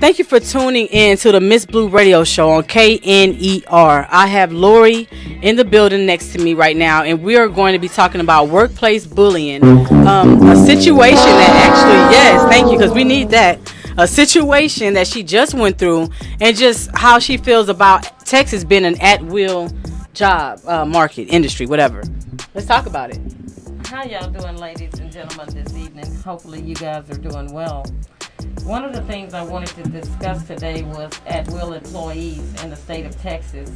Thank you for tuning in to the Miss Blue Radio Show on KNER. I have Lori in the building next to me right now, and we are going to be talking about workplace bullying, a situation that actually, yes, thank you, because we need that, a situation that she just went through, and just how she feels about Texas being an at-will job market, industry, whatever. Let's talk about it. How y'all doing, ladies and gentlemen, this evening? Hopefully you guys are doing well. One of the things I wanted to discuss today was at-will employees in the state of Texas,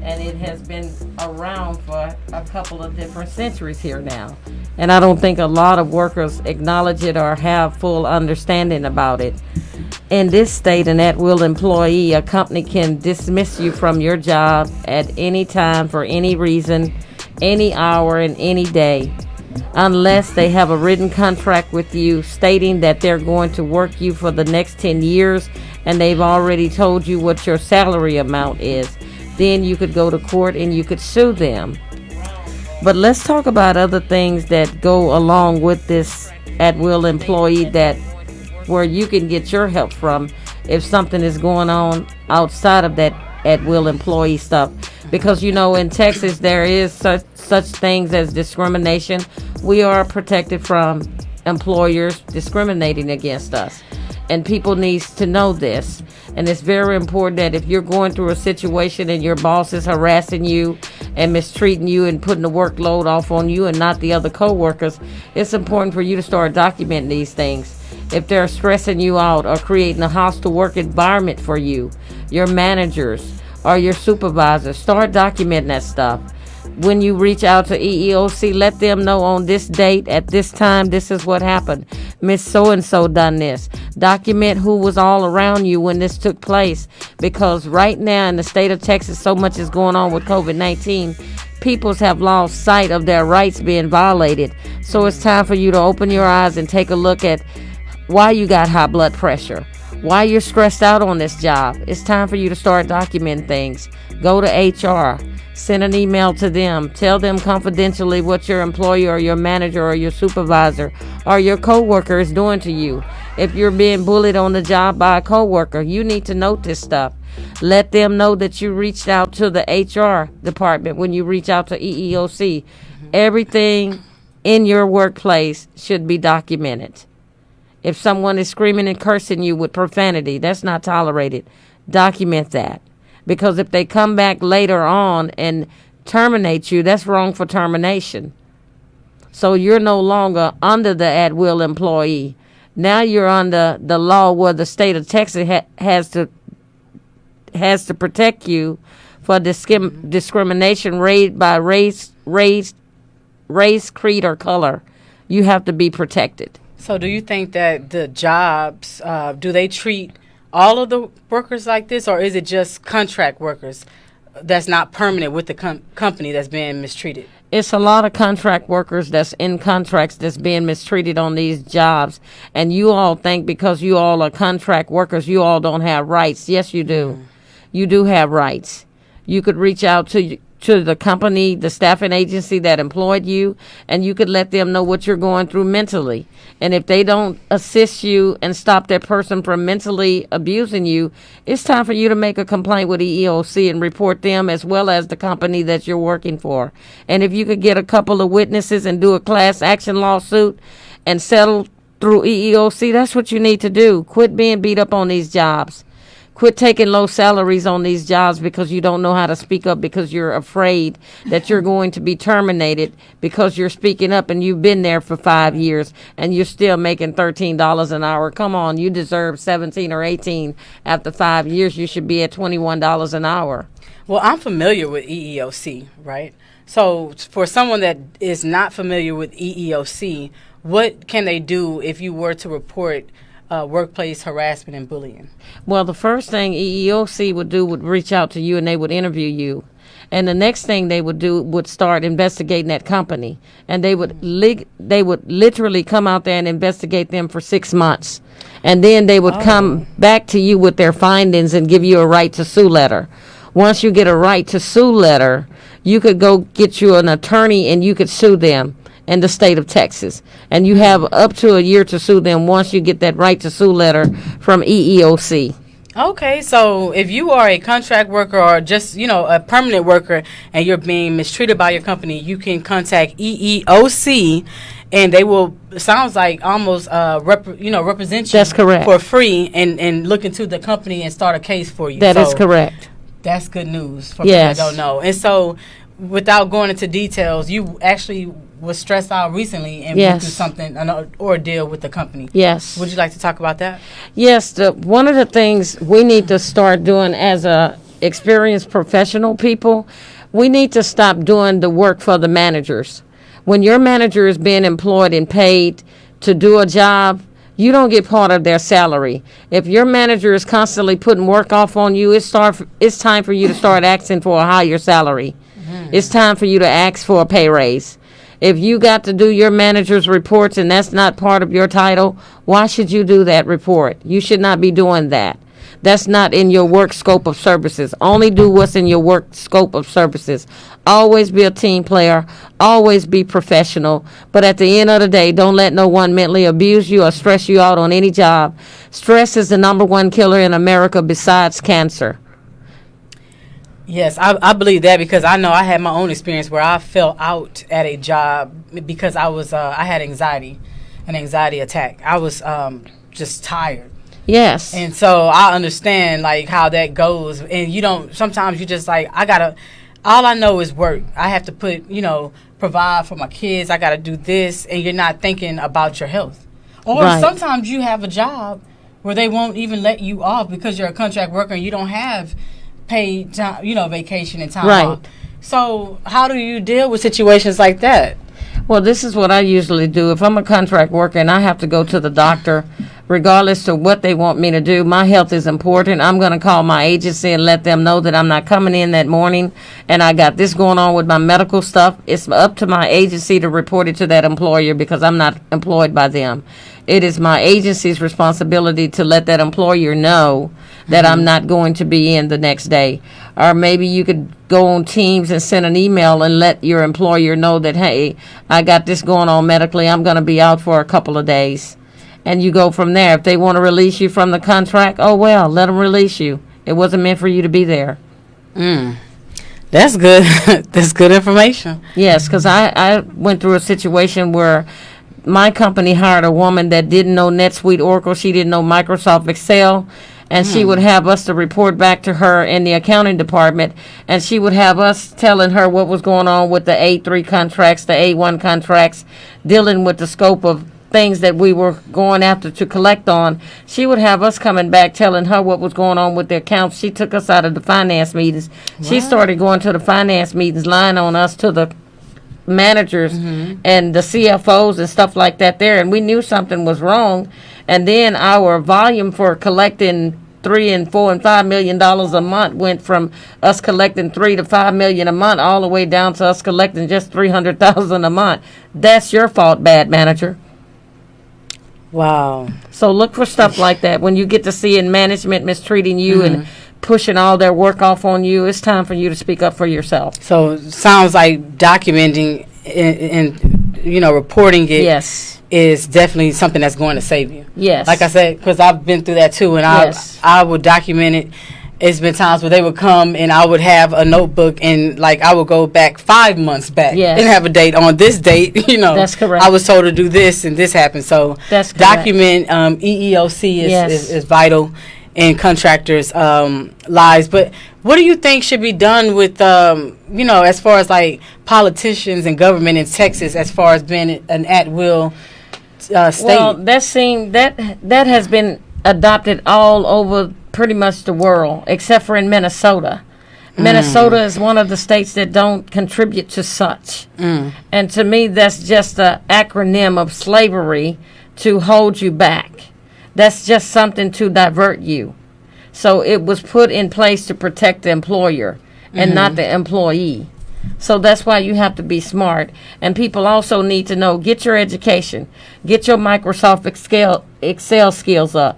and it has been around for a couple of different centuries here now. And I don't think a lot of workers acknowledge it or have full understanding about it. In this state, an at-will employee, a company can dismiss you from your job at any time for any reason, any hour, and any day, unless they have a written contract with you stating that they're going to work you for the next 10 years and they've already told you what your salary amount is. Then you could go to court and you could sue them. But let's talk about other things that go along with this at-will employee, that where you can get your help from if something is going on outside of that at-will employee stuff. Because, you know, in Texas there is such things as discrimination. We are protected from employers discriminating against us, and people needs to know this. And it's very important that if you're going through a situation and your boss is harassing you and mistreating you and putting the workload off on you and not the other co-workers, it's important for you to start documenting these things. If they're stressing you out or creating a hostile work environment for you, your managers or your supervisors, start documenting that stuff. When you reach out to EEOC, let them know on this date, at this time, this is what happened. Miss So-and-so done this. Document who was all around you when this took place. Because right now in the state of Texas, so much is going on with COVID-19. Peoples have lost sight of their rights being violated. So it's time for you to open your eyes and take a look at why you got high blood pressure, why you're stressed out on this job. It's time for you to start documenting things. Go to HR. Send an email to them. Tell them confidentially what your employer or your manager or your supervisor or your coworker is doing to you. If you're being bullied on the job by a coworker, you need to note this stuff. Let them know that you reached out to the HR department when you reach out to EEOC. Everything in your workplace should be documented. If someone is screaming and cursing you with profanity, that's not tolerated. Document that. Because if they come back later on and terminate you, that's wrongful termination. So you're no longer under the at-will employee. Now you're under the law where the state of Texas has to protect you for discrimination by race, creed, or color. You have to be protected. So do you think that the jobs, do they treat all of the workers like this, or is it just contract workers that's not permanent with the company that's being mistreated? It's a lot of contract workers that's in contracts that's being mistreated on these jobs. And you all think because you all are contract workers, you all don't have rights. Yes, you do. You do have rights. You could reach out to the company, the staffing agency that employed you, and you could let them know what you're going through mentally. And if they don't assist you and stop that person from mentally abusing you, it's time for you to make a complaint with EEOC and report them as well as the company that you're working for. And if you could get a couple of witnesses and do a class action lawsuit and settle through EEOC, that's what you need to do. Quit being beat up on these jobs. Quit taking low salaries on these jobs because you don't know how to speak up, because you're afraid that you're going to be terminated because you're speaking up and you've been there for 5 years and you're still making $13 an hour. Come on, you deserve 17 or 18. After 5 years, you should be at $21 an hour. Well, I'm familiar with EEOC, right? So for someone that is not familiar with EEOC, what can they do if you were to report workplace harassment and bullying? Well, the first thing EEOC would do would reach out to you and they would interview you. And the next thing they would do would start investigating that company. And they would literally come out there and investigate them for 6 months. And then they would come back to you with their findings and give you a right to sue letter. Once you get a right to sue letter, you could go get you an attorney and you could sue them in the state of Texas. And you have up to a year to sue them once you get that right to sue letter from EEOC. Okay, so if you are a contract worker or just, a permanent worker and you're being mistreated by your company, you can contact EEOC and they will, sounds like almost, represent you. That's correct. For free and look into the company and start a case for you. That is correct. That's good news for Yes. people that don't know. And so, without going into details, you actually was stressed out recently and went through something, an ordeal with the company. Yes. Would you like to talk about that? Yes. One of the things we need to start doing as a experienced professional people, we need to stop doing the work for the managers. When your manager is being employed and paid to do a job, you don't get part of their salary. If your manager is constantly putting work off on you, it's time for you to start asking for a higher salary. It's time for you to ask for a pay raise. If you got to do your manager's reports and that's not part of your title, why should you do that report? You should not be doing that. That's not in your work scope of services. Only do what's in your work scope of services. Always be a team player. Always be professional. But at the end of the day, don't let no one mentally abuse you or stress you out on any job. Stress is the #1 killer in America besides cancer. Yes, I believe that because I know I had my own experience where I fell out at a job because I had an anxiety attack. I was just tired. Yes. And so I understand like how that goes. And sometimes you just like, all I know is work. I have to provide for my kids. I got to do this. And you're not thinking about your health. Or sometimes you have a job where they won't even let you off because you're a contract worker and you don't have paid time, vacation and time off. So how do you deal with situations like that? Well, this is what I usually do. If I'm a contract worker and I have to go to the doctor, regardless of what they want me to do, my health is important. I'm going to call my agency and let them know that I'm not coming in that morning and I got this going on with my medical stuff. It's up to my agency to report it to that employer because I'm not employed by them. It is my agency's responsibility to let that employer know that I'm not going to be in the next day. Or maybe you could go on Teams and send an email and let your employer know that, hey, I got this going on medically. I'm going to be out for a couple of days. And you go from there. If they want to release you from the contract, oh, well, let them release you. It wasn't meant for you to be there. That's good. That's good information. Yes, because I went through a situation where my company hired a woman that didn't know NetSuite Oracle. She didn't know Microsoft Excel. And she would have us to report back to her in the accounting department. And she would have us telling her what was going on with the A3 contracts, the A1 contracts, dealing with the scope of things that we were going after to collect on. She would have us coming back telling her what was going on with the accounts. She took us out of the finance meetings. What? She started going to the finance meetings, lying on us to the managers and the CFOs and stuff like that there, and we knew something was wrong. And then our volume for collecting $3 and $4 and $5 million a month went from us collecting $3 to $5 million a month all the way down to us collecting just $300,000 a month. That's your fault, bad manager. Wow. So look for stuff like that. When you get to see in management mistreating you and pushing all their work off on you, it's time for you to speak up for yourself. So it sounds like documenting and reporting it is definitely something that's going to save you. Yes. Like I said, because I've been through that too, and I would document it. It's been times where they would come and I would have a notebook and like I would go back 5 months back and have a date on this date. That's correct. I was told to do this and this happened. So that's document EEOC is vital in contractors' lives. But what do you think should be done with as far as like politicians and government in Texas as far as being an at-will state? Well, that has been adopted all over pretty much the world, except for in Minnesota. Minnesota is one of the states that don't contribute to such. And to me, that's just an acronym of slavery to hold you back. That's just something to divert you. So it was put in place to protect the employer and not the employee. So that's why you have to be smart. And people also need to know, get your education. Get your Microsoft Excel skills up.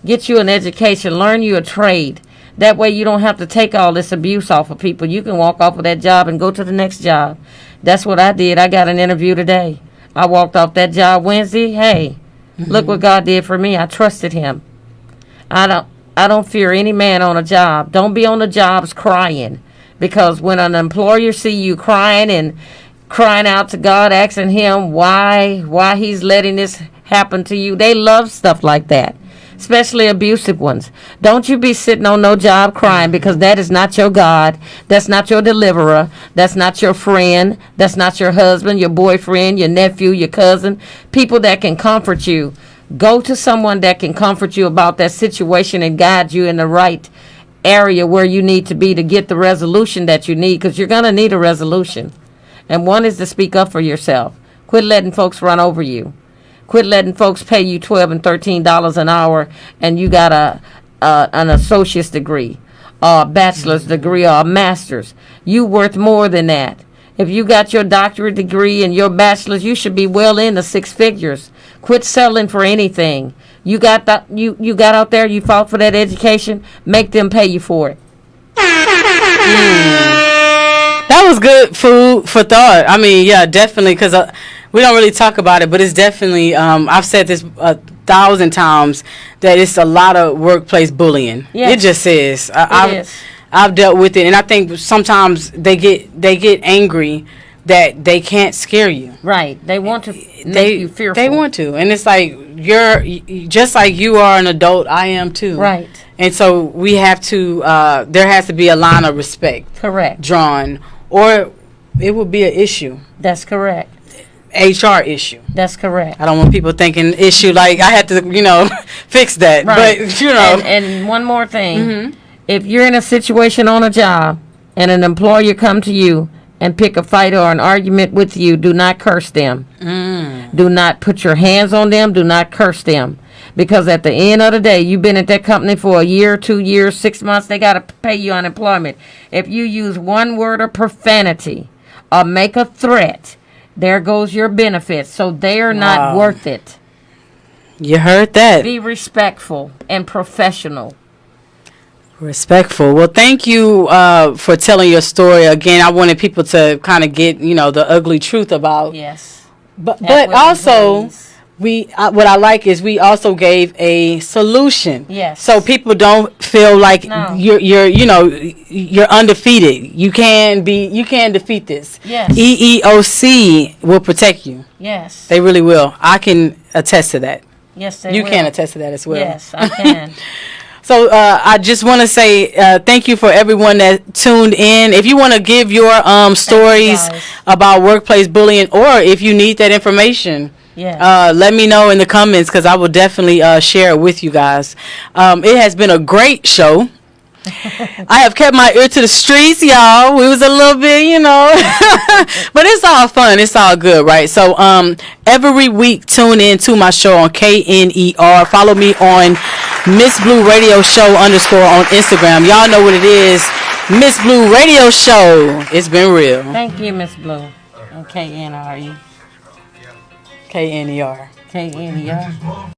Get you an education. Learn you a trade. That way you don't have to take all this abuse off of people. You can walk off of that job and go to the next job. That's what I did. I got an interview today. I walked off that job Wednesday. Hey, look what God did for me. I trusted him. I I don't fear any man on a job. Don't be on the jobs crying, because when an employer see you crying and crying out to God, asking him why he's letting this happen to you, they love stuff like that, especially abusive ones. Don't you be sitting on no job crying, because that is not your God. That's not your deliverer. That's not your friend. That's not your husband, your boyfriend, your nephew, your cousin, people that can comfort you. Go to someone that can comfort you about that situation and guide you in the right area where you need to be to get the resolution that you need, because you're going to need a resolution. And one is to speak up for yourself. Quit letting folks run over you. Quit letting folks pay you $12 and $13 an hour and you got an associate's degree, or a bachelor's degree, or a master's. You worth more than that. If you got your doctorate degree and your bachelor's, you should be well into six figures. Quit settling for anything. You got you got out there, you fought for that education, make them pay you for it. That was good food for thought. I mean, yeah, definitely, because we don't really talk about it, but it's definitely, I've said this 1,000 times, that it's a lot of workplace bullying. Yes. It just is. I've dealt with it, and I think sometimes they get angry that they can't scare you. Right. They want to make you fearful. They want to. And it's like, you're just like you are an adult, I am too. Right. And so we have to, there has to be a line of respect. Correct. Drawn, or it will be an issue. That's correct. HR issue. That's correct. I don't want people thinking issue like I had to, fix that. Right. But, And one more thing. Mm-hmm. If you're in a situation on a job and an employer come to you and pick a fight or an argument with you, do not curse them. Do not put your hands on them. Do not curse them. Because at the end of the day, you've been at that company for a year, 2 years, 6 months, they got to pay you unemployment. If you use one word of profanity or make a threat, there goes your benefits. So they are not worth it. You heard that. Be respectful and professional. Respectful. Well, thank you for telling your story. Again, I wanted people to kind of get, the ugly truth about. Yes. But also, what I like is we also gave a solution. Yes. So people don't feel like you're undefeated. You can defeat this. Yes. EEOC will protect you. Yes. They really will. I can attest to that. Yes, they will. You can attest to that as well. Yes, I can. So I just want to say thank you for everyone that tuned in. If you want to give your stories about workplace bullying, or if you need that information, let me know in the comments, because I will definitely share it with you guys. It has been a great show. I have kept my ear to the streets, y'all. We was a little bit, but it's all fun. It's all good, right? So every week, tune in to my show on KNER. Follow me on Miss Blue Radio Show _ on Instagram. Y'all know what it is. Miss Blue Radio Show. It's been real. Thank you, Miss Blue. And KNR. KNER. KNER.